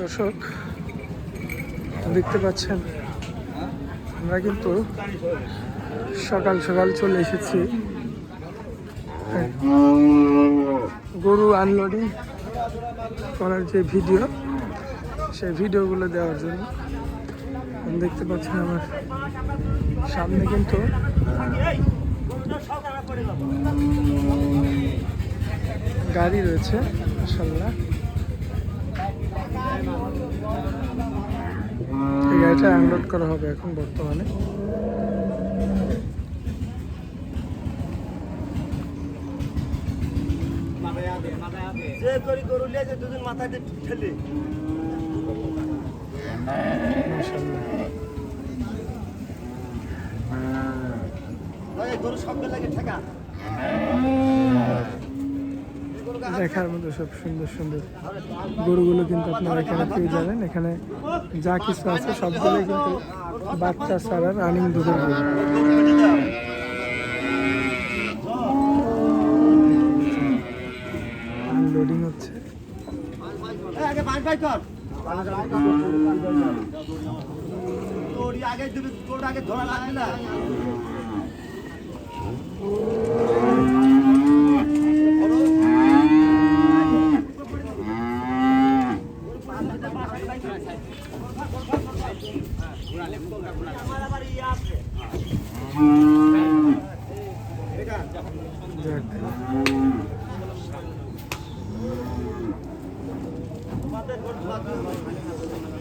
দর্শক দেখতে পাচ্ছেন আমরা কিন্তু সকাল সকাল চলে এসেছি গরু আনলোডিং করার যে ভিডিও সেই ভিডিওগুলো দেওয়ার জন্য। দেখতে পাচ্ছেন আমার সামনে কিন্তু গাড়ি রয়েছে মাশাআল্লাহ। এই গাড়িটা আনলোড করা হবে এখন বর্তমানে। দেখার মতো সব সুন্দর সুন্দর গরুগুলো কিন্তু আপনারা এখানে পেয়ে যাবেন। এখানে যা কিছু আছে সবগুলো কিন্তু বাচ্চা ছাড়া রানিং দুধের গরু। আনলোডিং হচ্ছে।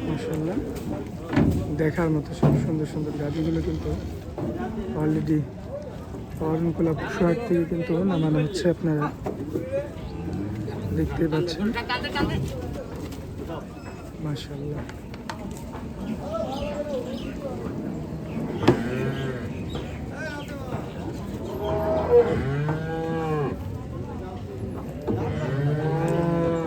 মাশাআল্লাহ দেখার মতো সব সুন্দর সুন্দর গাড়িগুলো কিন্তু অলরেডি অরণকুলা পশুহাট থেকে কিন্তু নামানো হচ্ছে। আপনারা দেখতে পাচ্ছেন মাশাআল্লাহ।